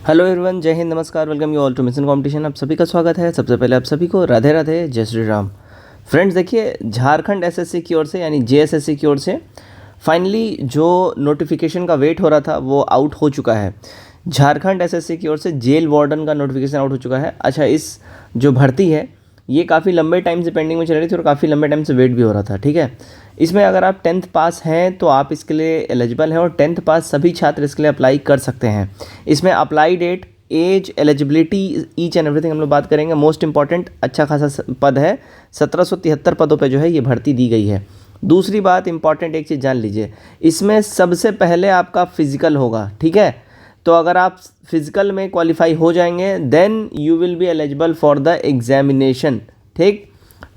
Hello everyone, जय हिंद, नमस्कार, welcome you all to mission competition. आप सभी का स्वागत है। सबसे पहले आप सभी को राधे राधे, जय श्री राम। फ्रेंड्स, देखिए, झारखंड एसएससी की ओर से यानी जेएसएससी की ओर से फाइनली जो नोटिफिकेशन का वेट हो रहा था वो आउट हो चुका है। झारखंड एसएससी की ओर से जेल वार्डन का नोटिफिकेशन आउट हो चुका है। अच्छा, इस जो भर्ती है ये काफ़ी लंबे टाइम से पेंडिंग में चल रही थी और काफ़ी लंबे टाइम से वेट भी हो रहा था। ठीक है, इसमें अगर आप 10th पास हैं तो आप इसके लिए एलिजिबल हैं और 10th पास सभी छात्र इसके लिए अप्लाई कर सकते हैं। इसमें apply date, age, eligibility, each and everything हम लोग बात करेंगे। मोस्ट इंपॉर्टेंट अच्छा खासा पद है, 1773 पदों पे जो है ये भर्ती दी गई है। दूसरी बात इंपॉर्टेंट एक चीज़ जान लीजिए, इसमें सबसे पहले आपका फिजिकल होगा। ठीक है, तो अगर आप फिजिकल में क्वालिफाई हो जाएंगे then you will be eligible for the examination. ठीक,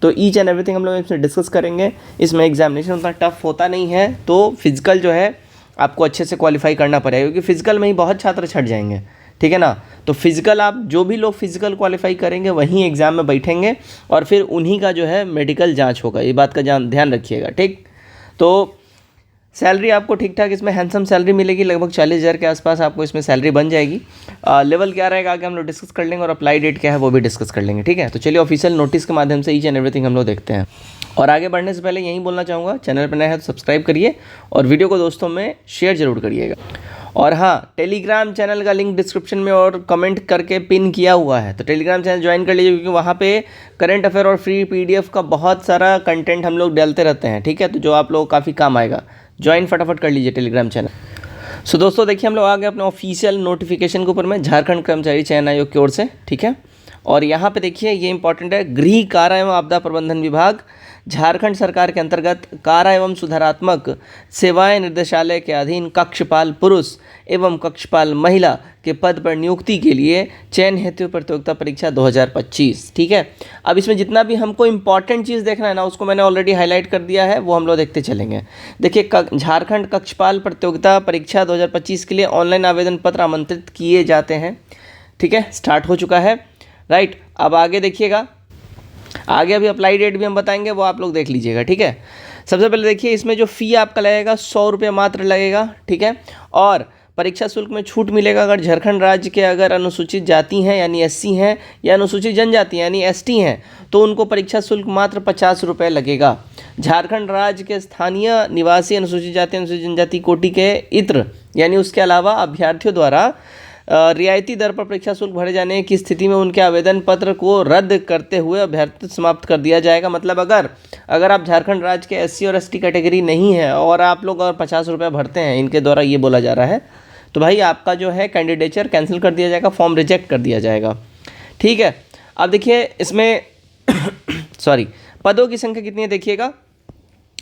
तो ईच एंड एवरीथिंग हम लोग इसमें डिस्कस करेंगे। इसमें एग्जामिनेशन उतना टफ होता नहीं है, तो फिजिकल जो है आपको अच्छे से क्वालिफाई करना पड़ेगा क्योंकि फिजिकल में ही बहुत छात्र छट जाएंगे। ठीक है ना, तो फिजिकल आप जो भी लोग फिजिकल क्वालिफाई करेंगे वहीं एग्ज़ाम में बैठेंगे और फिर उन्हीं का जो है मेडिकल जांच होगा। ये बात का ध्यान रखिएगा। ठीक, तो सैलरी आपको ठीक ठाक इसमें हैंडसम सैलरी मिलेगी, लगभग 40,000 के आसपास आपको इसमें सैलरी बन जाएगी। लेवल क्या रहेगा आगे हम लोग डिस्कस कर लेंगे और अप्लाई डेट क्या है वो भी डिस्कस कर लेंगे। ठीक है, तो चलिए ऑफिशियल नोटिस के माध्यम से ईच एंड एवरीथिंग हम लोग देखते हैं। और आगे बढ़ने से पहले यही बोलना चाहूँगा, चैनल पर नया है तो सब्सक्राइब करिए और वीडियो को दोस्तों में शेयर जरूर करिएगा। और हाँ, टेलीग्राम चैनल का लिंक डिस्क्रिप्शन में और कमेंट करके पिन किया हुआ है, तो टेलीग्राम चैनल ज्वाइन कर लीजिए क्योंकि वहाँ पे करंट अफेयर और फ्री पीडीएफ का बहुत सारा कंटेंट हम लोग डालते रहते हैं। ठीक है, तो जो आप लोगों को काफ़ी काम आएगा, ज्वाइन फटाफट कर लीजिए टेलीग्राम चैनल। सो दोस्तों देखिए, हम लोग आ गए अपने ऑफिशियल नोटिफिकेशन के ऊपर में, झारखंड कर्मचारी चयन आयोग की ओर से। ठीक है, और यहाँ पे देखिए ये इंपॉर्टेंट है, गृह कारा एवं आपदा प्रबंधन विभाग झारखंड सरकार के अंतर्गत कारा एवं सुधारात्मक सेवाएं निर्देशालय के अधीन कक्षपाल पुरुष एवं कक्षपाल महिला के पद पर नियुक्ति के लिए चयन हेतु प्रतियोगिता परीक्षा 2025। ठीक है, अब इसमें जितना भी हमको इंपॉर्टेंट चीज़ देखना है ना उसको मैंने ऑलरेडी हाईलाइट कर दिया है, वो हम लोग देखते चलेंगे। देखिए, झारखंड कक्षपाल प्रतियोगिता परीक्षा 2025 के लिए ऑनलाइन आवेदन पत्र आमंत्रित किए जाते हैं। ठीक है, स्टार्ट हो चुका है। राइट, अब आगे देखिएगा, आगे अभी अप्लाई डेट भी हम बताएंगे, वो आप लोग देख लीजिएगा। ठीक है, सबसे पहले देखिए इसमें जो फ़ी आपका लगेगा 100 रुपये मात्र लगेगा। ठीक है, और परीक्षा शुल्क में छूट मिलेगा अगर झारखंड राज्य के अगर अनुसूचित जाति हैं यानी एससी हैं या अनुसूचित जनजाति यानी एसटी हैं तो उनको परीक्षा शुल्क मात्र 50 रुपये लगेगा। झारखंड राज्य के स्थानीय निवासी अनुसूचित जाति अनुसूचित जनजाति कोटि के इत्र यानी उसके अलावा अभ्यर्थियों द्वारा रियायती दर पर परीक्षा शुल्क भरे जाने की स्थिति में उनके आवेदन पत्र को रद्द करते हुए अभ्यर्थित्व समाप्त कर दिया जाएगा। मतलब अगर आप झारखंड राज्य के एससी और एसटी कैटेगरी नहीं है और आप लोग अगर 50 रुपये भरते हैं, इनके द्वारा ये बोला जा रहा है, तो भाई आपका जो है कैंडिडेचर कैंसिल कर दिया जाएगा, फॉर्म रिजेक्ट कर दिया जाएगा। ठीक है, अब देखिए इसमें सॉरी, पदों की संख्या कितनी है देखिएगा।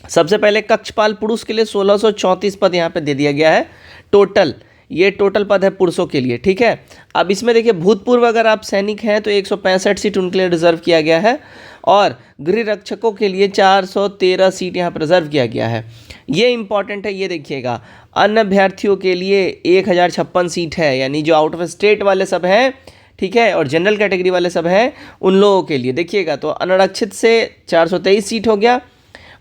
सबसे पहले कक्षपाल पुरुष के लिए 1634 पद यहाँ पे दे दिया गया है टोटल, ये टोटल पद है पुरुषों के लिए। ठीक है, अब इसमें देखिए भूतपूर्व अगर आप सैनिक हैं तो 165 सीट उनके लिए रिजर्व किया गया है और गृह रक्षकों के लिए 413 सीट यहाँ पर रिजर्व किया गया है। ये इंपॉर्टेंट है, ये देखिएगा। अन्य अभ्यर्थियों के लिए 1056 सीट है, यानी जो आउट ऑफ स्टेट वाले सब हैं, ठीक है, और जनरल कैटेगरी वाले सब हैं उन लोगों के लिए देखिएगा। तो अनारक्षित से 423 सीट हो गया।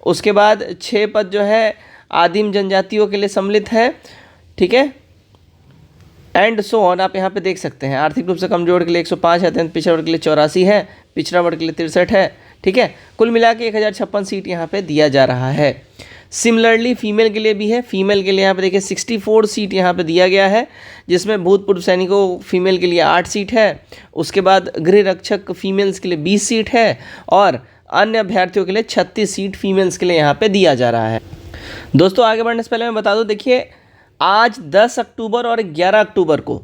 उसके बाद 6 पद जो है आदिम जनजातियों के लिए सम्मिलित है। ठीक है, एंड सो ऑन, आप यहाँ पे देख सकते हैं। आर्थिक रूप से कमजोर के लिए 105 है, अत्यंत पिछड़ा वर्ग के लिए 84 है, पिछड़ा वर्ग के लिए 63 है। ठीक है, कुल मिला के 1056 सीट यहाँ पे दिया जा रहा है। सिमिलरली फीमेल के लिए भी है, फीमेल के लिए यहाँ पे देखिए 64 सीट यहाँ पे दिया गया है, जिसमें भूतपूर्व सैनिकों फीमेल के लिए 8 सीट है। उसके बाद गृह रक्षक फीमेल्स के लिए 20 सीट है और अन्य अभ्यर्थियों के लिए 36 सीट फीमेल्स के लिए यहाँ पे दिया जा रहा है। दोस्तों आगे बढ़ने से पहले मैं बता दूँ, देखिए आज 10 अक्टूबर और 11 अक्टूबर को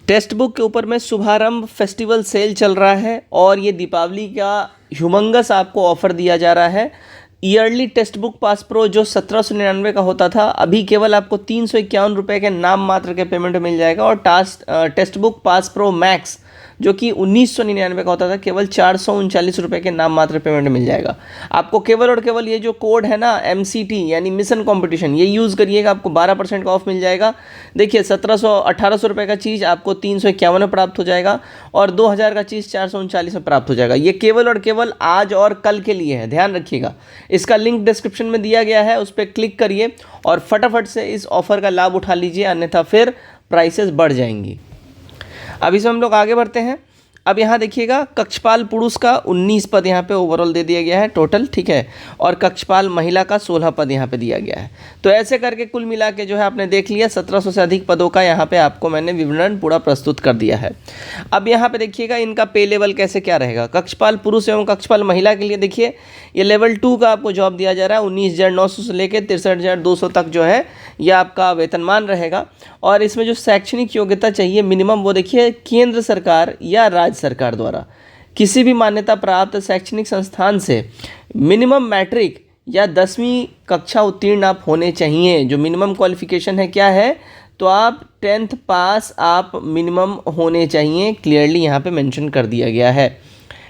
टेक्स्ट बुक के ऊपर में शुभारंभ फेस्टिवल सेल चल रहा है और ये दीपावली का ह्यूमंगस आपको ऑफर दिया जा रहा है। Yearly text book pass pro जो 1799 का होता था, अभी केवल आपको 351 रुपये के नाम मात्र के पेमेंट मिल जाएगा और text book pass pro max जो कि 1999 का होता था, केवल 439 रुपये के नाम मात्र पेमेंट मिल जाएगा आपको। केवल और केवल ये जो कोड है ना MCT यानी मिशन कंपटीशन, ये यूज़ करिएगा, आपको 12% का ऑफ मिल जाएगा। देखिए 1700-1800 रुपये का चीज़ आपको 351 में प्राप्त हो जाएगा और 2000 का चीज़ 439 में प्राप्त हो जाएगा। ये केवल और केवल आज और कल के लिए है, ध्यान रखिएगा। इसका लिंक डिस्क्रिप्शन में दिया गया है, उस पर क्लिक करिए और फटाफट से इस ऑफर का लाभ उठा लीजिए, अन्यथा फिर प्राइसेस बढ़ जाएंगी। अब इसमें हम लोग आगे बढ़ते हैं। अब यहाँ देखिएगा कक्षपाल पुरुष का 19 पद यहाँ पे ओवरऑल दे दिया गया है टोटल, ठीक है, और कक्षपाल महिला का 16 पद यहाँ पे दिया गया है। तो ऐसे करके कुल मिला के जो है आपने देख लिया 1700 से अधिक पदों का यहाँ पे आपको मैंने विवरण पूरा प्रस्तुत कर दिया है। अब यहाँ पे देखिएगा इनका पे लेवल कैसे क्या रहेगा। कक्षपाल पुरुष एवं कक्षपाल महिला के लिए देखिए ये लेवल 2 का आपको जॉब दिया जा रहा है। 19,900 से लेकर 63,200 तक जो है ये आपका वेतनमान रहेगा। और इसमें जो शैक्षणिक योग्यता चाहिए मिनिमम, वो देखिए केंद्र सरकार या राज्य सरकार द्वारा किसी भी मान्यता प्राप्त शैक्षणिक संस्थान से मिनिमम मैट्रिक या 10वीं कक्षा उत्तीर्ण आप होने चाहिए। जो मिनिमम क्वालिफिकेशन है क्या है, तो आप 10th पास आप मिनिमम होने चाहिए, क्लियरली यहाँ पे मेंशन कर दिया गया है,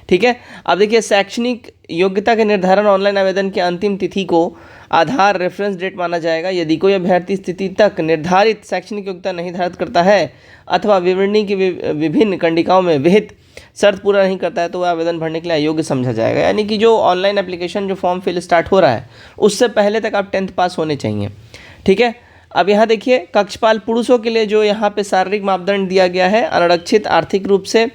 ठीक है। अब देखिए शैक्षणिक योग्यता के निर्धारण ऑनलाइन आवेदन की अंतिम तिथि को आधार रेफरेंस डेट माना जाएगा। यदि कोई अभ्यर्थी स्थिति तक निर्धारित शैक्षणिक योग्यता नहीं धारित करता है अथवा विवरणी की विभिन्न कंडिकाओं में विहित शर्त पूरा नहीं करता है तो वह आवेदन भरने के लिए अयोग्य समझा जाएगा। यानी कि जो ऑनलाइन एप्लीकेशन जो फॉर्म फिल स्टार्ट हो रहा है उससे पहले तक आप 10th पास होने चाहिए, ठीक है। अब यहाँ देखिए कक्षपाल पुरुषों के लिए जो यहाँ पे शारीरिक मापदंड दिया गया है, अनारक्षित आर्थिक रूप से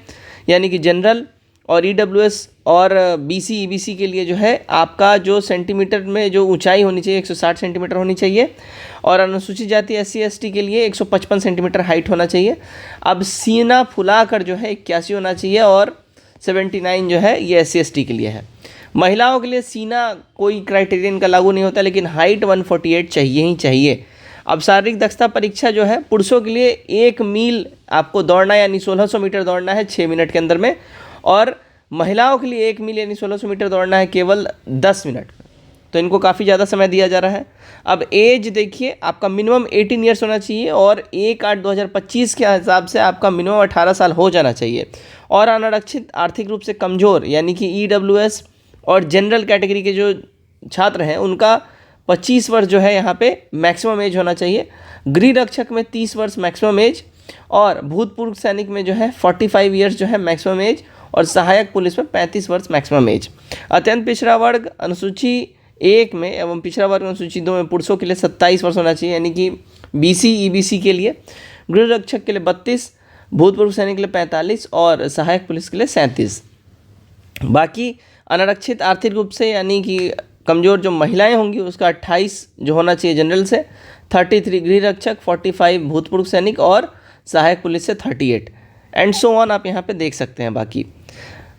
यानी कि जनरल और EWS और BC EBC के लिए जो है आपका जो सेंटीमीटर में जो ऊंचाई होनी चाहिए 160 सेंटीमीटर होनी चाहिए, और अनुसूचित जाति SC ST के लिए 155 सेंटीमीटर हाइट होना चाहिए। अब सीना फुलाकर जो है 81 होना चाहिए और 79 जो है ये SC ST के लिए है। महिलाओं के लिए सीना कोई क्राइटेरियन का लागू नहीं होता, लेकिन हाइट 148 चाहिए ही चाहिए। अब शारीरिक दक्षता परीक्षा जो है पुरुषों के लिए 1 मील आपको दौड़ना यानी 1600 मीटर दौड़ना है 6 मिनट के अंदर में, और महिलाओं के लिए 1 मील यानी 1600 मीटर दौड़ना है केवल 10 मिनट में। तो इनको काफ़ी ज़्यादा समय दिया जा रहा है। अब एज देखिए आपका मिनिमम 18 ईयर्स होना चाहिए और 1/8/2025 के हिसाब से आपका मिनिमम 18 साल हो जाना चाहिए। और अनारक्षित आर्थिक रूप से कमज़ोर यानी कि EWS और जनरल कैटेगरी के जो छात्र हैं उनका 25 वर्ष जो है यहाँ पे मैक्सिमम एज होना चाहिए। गृह रक्षक में 30 वर्ष मैक्सिमम एज, और भूतपूर्व सैनिक में जो है 45 ईयर्स जो है मैक्सिमम एज, और सहायक पुलिस में 35 वर्ष मैक्सिमम एज। अत्यंत पिछड़ा वर्ग अनुसूची 1 में एवं पिछड़ा वर्ग अनुसूची 2 में पुरुषों के लिए 27 वर्ष होना चाहिए यानी कि BC EBC के लिए, गृह रक्षक के लिए 32, भूतपूर्व सैनिक के लिए 45 और सहायक पुलिस के लिए 37। बाकी अनारक्षित आर्थिक रूप से यानी कि कमज़ोर जो महिलाएं होंगी उसका 28 जो होना चाहिए जनरल से, 33 गृह रक्षक, 45 भूतपूर्व सैनिक और सहायक पुलिस से 38 एंड सो ऑन आप यहाँ पे देख सकते हैं बाकी,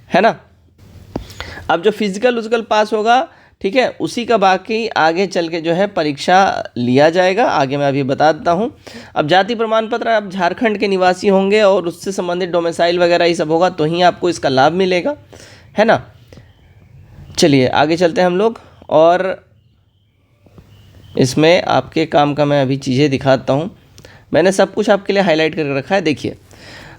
है ना। अब जो फिजिकल पास होगा, ठीक है, उसी का बाकी आगे चल के जो है परीक्षा लिया जाएगा। आगे मैं अभी बता देता हूँ। अब जाति प्रमाण पत्र आप झारखंड के निवासी होंगे और उससे संबंधित डोमिसाइल वगैरह ये सब होगा तो ही आपको इसका लाभ मिलेगा, है ना। चलिए आगे चलते हैं हम लोग, और इसमें आपके काम का मैं अभी चीज़ें दिखाता हूँ। मैंने सब कुछ आपके लिए हाईलाइट करके रखा है। देखिए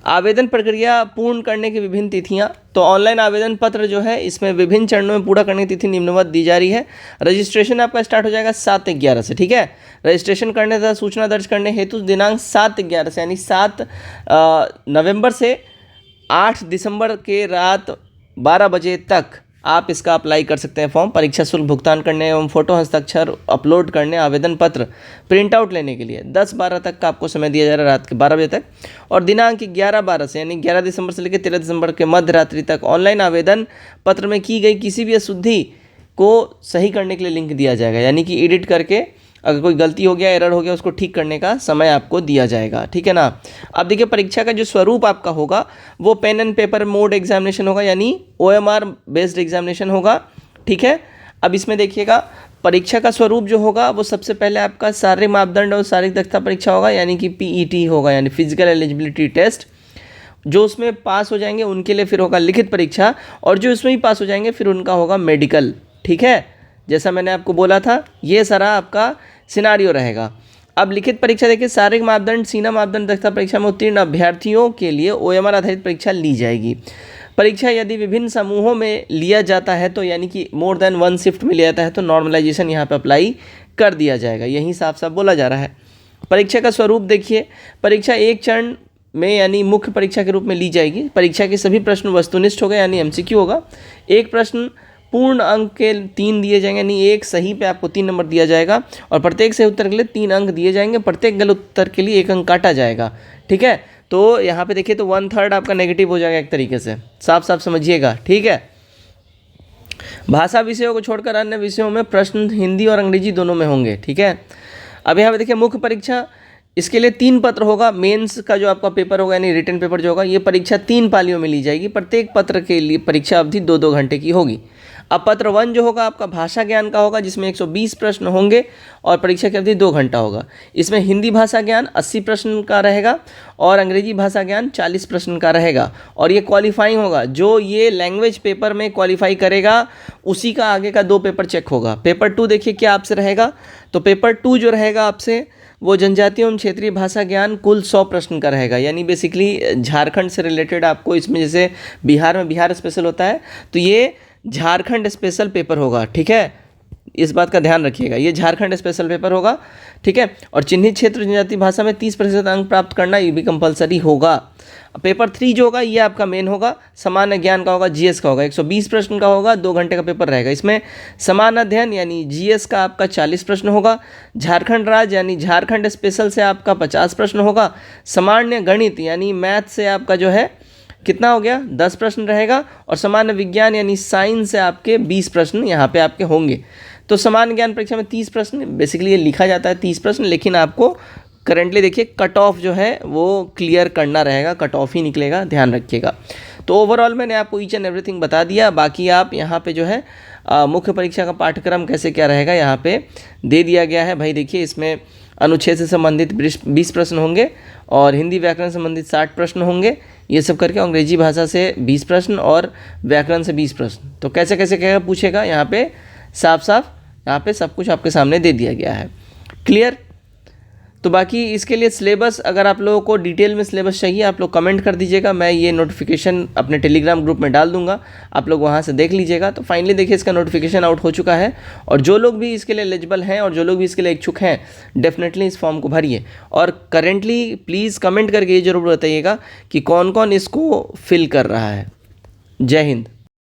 आवेदन प्रक्रिया पूर्ण करने की विभिन्न तिथियां। तो ऑनलाइन आवेदन पत्र जो है इसमें विभिन्न चरणों में पूरा करने की तिथि निम्नवत दी जा रही है। रजिस्ट्रेशन आपका स्टार्ट हो जाएगा 7/11 से, ठीक है। रजिस्ट्रेशन करने तथा सूचना दर्ज करने हेतु दिनांक 7/11 से यानी 7 नवंबर से 8 दिसंबर के रात 12 बजे तक आप इसका अप्लाई कर सकते हैं फॉर्म। परीक्षा शुल्क भुगतान करने एवं फोटो हस्ताक्षर अपलोड करने, आवेदन पत्र प्रिंट आउट लेने के लिए 10-12 तक का आपको समय दिया जा रहा है, रात के 12 बजे तक। और दिनांक 11-12 से यानी 11 दिसंबर से लेकर 13 दिसंबर के मध्य रात्रि तक ऑनलाइन आवेदन पत्र में की गई किसी भी अशुद्धि को सही करने के लिए लिंक दिया जाएगा, यानी कि एडिट करके अगर कोई गलती हो गया, एरर हो गया, उसको ठीक करने का समय आपको दिया जाएगा, ठीक है ना। अब देखिए परीक्षा का जो स्वरूप आपका होगा वो pen and paper mode examination होगा यानी OMR बेस्ड एग्जामिनेशन होगा, ठीक है। अब इसमें देखिएगा परीक्षा का स्वरूप जो होगा वो सबसे पहले आपका शारीरिक मापदंड और शारीरिक दक्षता परीक्षा होगा यानी कि PET होगा यानी फिजिकल एलिजिबिलिटी टेस्ट। जो उसमें पास हो जाएंगे उनके लिए फिर होगा लिखित परीक्षा, और जो इसमें ही पास हो जाएंगे फिर उनका होगा मेडिकल, ठीक है। जैसा मैंने आपको बोला था ये सारा आपका सिनारियो रहेगा। अब लिखित परीक्षा देखिए शारीरिक मापदंड, सीना मापदंड दक्षता परीक्षा में उत्तीर्ण अभ्यर्थियों के लिए OMR आधारित परीक्षा ली जाएगी। परीक्षा यदि विभिन्न समूहों में लिया जाता है तो यानी कि मोर देन 1 शिफ्ट में लिया जाता है तो नॉर्मलाइजेशन यहाँ पे अप्लाई कर दिया जाएगा, यही साफ साफ बोला जा रहा है। परीक्षा का स्वरूप देखिए, परीक्षा एक चरण में यानी मुख्य परीक्षा के रूप में ली जाएगी। परीक्षा के सभी प्रश्न वस्तुनिष्ठ होगा यानी MCQ होगा। एक प्रश्न पूर्ण अंक के 3 दिए जाएंगे, यानी एक सही पे आपको 3 नंबर दिया जाएगा और प्रत्येक सही उत्तर के लिए 3 अंक दिए जाएंगे, प्रत्येक गलत उत्तर के लिए 1 अंक काटा जाएगा। ठीक है, तो यहाँ पे देखिए तो 1/3 आपका नेगेटिव हो जाएगा एक तरीके से, साफ साफ समझिएगा। ठीक है, भाषा विषयों को छोड़कर अन्य विषयों में प्रश्न हिंदी और अंग्रेजी दोनों में होंगे। ठीक है, अब यहाँ पे देखिए मुख्य परीक्षा, इसके लिए 3 पत्र होगा। मेंस का जो आपका पेपर होगा यानी रिटन पेपर जो होगा, ये परीक्षा 3 पालियों में ली जाएगी, प्रत्येक पत्र के लिए परीक्षा अवधि 2-2 घंटे की होगी। अब पत्र 1 जो होगा आपका भाषा ज्ञान का होगा, जिसमें 120 प्रश्न होंगे और परीक्षा की अवधि 2 घंटा होगा। इसमें हिंदी भाषा ज्ञान 80 प्रश्न का रहेगा और अंग्रेजी भाषा ज्ञान 40 प्रश्न का रहेगा और ये क्वालिफाइंग होगा। जो ये लैंग्वेज पेपर में क्वालिफाई करेगा उसी का आगे का 2 पेपर चेक होगा। पेपर 2 देखिए क्या आपसे रहेगा, तो पेपर 2 जो रहेगा आपसे वो जनजातीय एवं क्षेत्रीय भाषा ज्ञान कुल 100 प्रश्न का रहेगा, यानी बेसिकली झारखंड से रिलेटेड आपको इसमें, जैसे बिहार में बिहार स्पेशल होता है तो ये झारखंड स्पेशल पेपर होगा। ठीक है, इस बात का ध्यान रखिएगा, ये झारखंड स्पेशल पेपर होगा। ठीक है, और चिन्हित क्षेत्र जनजातीय भाषा में 30% अंक प्राप्त करना ये भी कंपलसरी होगा। पेपर 3 जो होगा ये आपका मेन होगा, सामान्य ज्ञान का होगा, जीएस का होगा, 120 प्रश्न का होगा, 2 घंटे का पेपर रहेगा। इसमें सामान्य अध्ययन यानी जीएस का आपका 40 प्रश्न होगा, झारखंड राज्य यानी झारखंड स्पेशल से आपका 50 प्रश्न होगा, सामान्य गणित यानी मैथ से आपका जो है कितना हो गया 10 प्रश्न रहेगा और सामान्य विज्ञान यानी साइंस से आपके 20 प्रश्न यहाँ पे आपके होंगे। तो सामान्य ज्ञान परीक्षा में 30 प्रश्न, बेसिकली ये लिखा जाता है 30 प्रश्न, लेकिन आपको करंटली देखिए कट ऑफ जो है वो क्लियर करना रहेगा, कट ऑफ ही निकलेगा, ध्यान रखिएगा। तो ओवरऑल मैंने आपको ईच एंड एवरीथिंग बता दिया। बाकी आप यहाँ पे जो है मुख्य परीक्षा का पाठ्यक्रम कैसे क्या रहेगा यहाँ पे दे दिया गया है। भाई देखिए इसमें अनुच्छेद से संबंधित 20 प्रश्न होंगे और हिंदी व्याकरण से संबंधित 60 प्रश्न होंगे, ये सब करके अंग्रेजी भाषा से 20 प्रश्न और व्याकरण से 20 प्रश्न। तो कैसे कैसे क्या पूछेगा यहाँ पे साफ साफ यहाँ पे सब कुछ आपके सामने दे दिया गया है। क्लियर? तो बाकी इसके लिए सिलेबस, अगर आप लोगों को डिटेल में सिलेबस चाहिए आप लोग कमेंट कर दीजिएगा, मैं ये नोटिफिकेशन अपने टेलीग्राम ग्रुप में डाल दूंगा, आप लोग वहाँ से देख लीजिएगा। तो फाइनली देखिए इसका नोटिफिकेशन आउट हो चुका है और जो लोग भी इसके लिए एलिजिबल हैं और जो लोग भी इसके लिए इच्छुक हैं डेफिनेटली इस फॉर्म को भरिए। और करेंटली प्लीज़ कमेंट करके ये जरूर बताइएगा कि कौन कौन इसको फिल कर रहा है। जय हिंद।